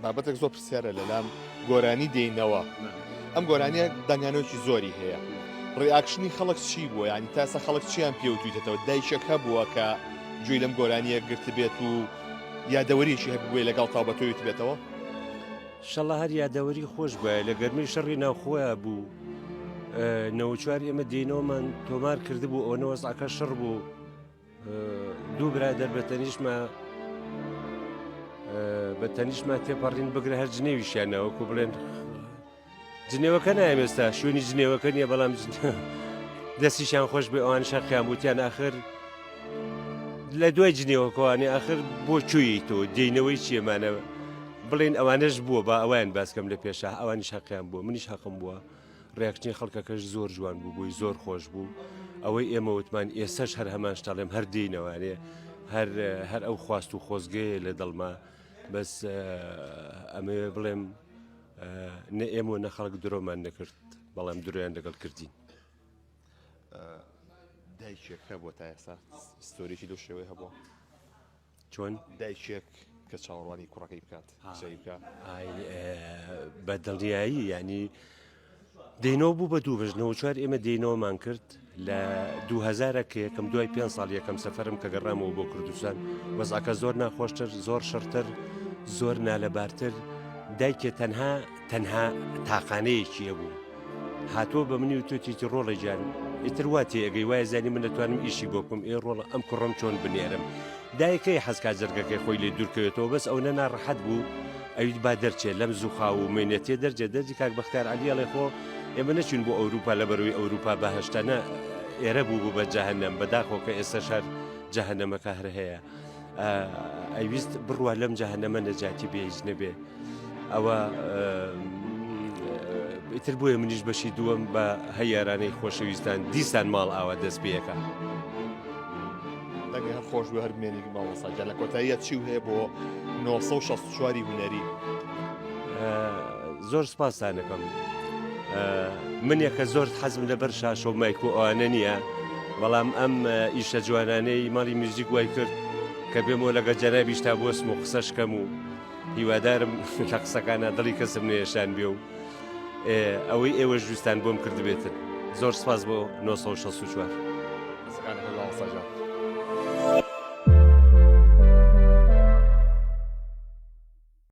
بابەتێک زۆر پرسیارە لەلام گۆرانی دێینەوە ئەم گۆرانیە دانیانەوەکی زۆری هەیە ڕێئاکشنی خەڵک چی بووە ینی تاسە خەڵک چیان پێوتویتەوە دایشێک هەبووە کە گوێی لەم گۆرانیە گرت بێت و یادەوەریشی هەبووێ لەگەڵ تاوبەتۆیت بێتەوە شەڵە هەر یادەوەری خۆش بە لە گەرمی شەڕی ناوخۆیە بوو نەوەچوار ئێمە دێنەوەمان تۆمار کردبوو ئەوە وەزعەکە شڕ بوو دوو برادەر بە تەنیشمان تێپەڕین بگرە هەر جنێویشیانەوەکو بڵێن جنێوەکە نایم ئێستا شوێنی جنێوەکە نییە بەڵام دەستیشان خۆش بێ ئەوان شەقیان بوتیان ئاخر لە دوای جنێوەکەوانی ئاخر بۆ چووی تۆ دێینەوەی چیەمانە بڵێن ئەوانەش بووە بە ئەویان باسکەم لە پێشە ئەوانی شەقیان بووە منیش حەقم بووە ڕێکچنی خەڵکەکەش زۆر جوان بوو بووی زۆر خۆش بوو ئەوەی ئێمە وتمان ئێسەش هەر هەمان شتاڵێم هەر دێینەوانێ هەر ئەو خواست و خۆزگەیە لە دڵما بەس ئەمێ بڵێم نە ئێمە نە خەڵک درۆمان نەکرد بەڵام درۆیان لەگەڵ کردین دایکێک هەبووە تا ئێستا ستۆریکی لەو شێوەیە هەبووە چۆن دایکێک کە چاوەڕوانی کوڕەکەی بکات بکات بە دڵنیایی ینی دێنەوە بوو بە دوو بژنەوە چوار ئێمە دێنەوەمان کرد لە 2000 یەکەم دوای 5 ساڵ یەکەم سەفەرم کە گەڕامەوە بۆ کوردستان وەزعەکە زۆر ناخۆشتر زۆر شڕتر زۆر نالەبارتر دایکێ تەنها تاقانەیەکیە بوو هاتۆ بە منی و توێتێکی ڕۆڵی جان ئیتر وا تێگەی وایە زانی من دەتوانم ئیشی بۆ بکەم ئێ ڕۆڵە ئەم کوڕم چۆن بنێرم دایکەی حەزکا جەرگەکەی خۆی لێ دوورکەوێتەوە بەس ئەو نەناڕەحەت بوو ئەویت با دەرچێت لەم زوخا و مێنێتێ دەرجێ دەرجی کاک بەختیار عەلیەڵێ خۆ ئێمە نەچین بۆ ئەوروپا لە بەروی ئەوروپا بەهەشتانە ئێرە بوو بە جەهەنەم بەداخۆکە ئێستا شار جەهەنەمەکە هەر هەیە ئەویست بڕوە لەم جەهەنەمە نەجاتی بێهیچ نەبێ ئەوە ئیتر بۆیە منیش بەشی دووەم بە هەیارانەی خۆشەویستان دیسان ماڵ ئاوا دەست پێەکە دەگەی هەر خۆش بێ هەر بمێنێکی ماوەساجان لە کۆتاییە چی هەیە بۆ 964 هونەری زۆر سپاسانەکەم منێکە زۆر حەزم لەبەر شاشە و مایک و ئەوانە نییە بەڵام ئەم ئیشە جوانانەی ماڵی میوزیک وای کرد کە بێمەوە لەگە جەنابیش تا بۆسم و قسەشکەم و هیوادارم لە قسەکانە دڵی کەسم نێشان بێ و ئەوەی ئێوە جوستان بۆم کردبێتن زۆر سپاس بۆ 964.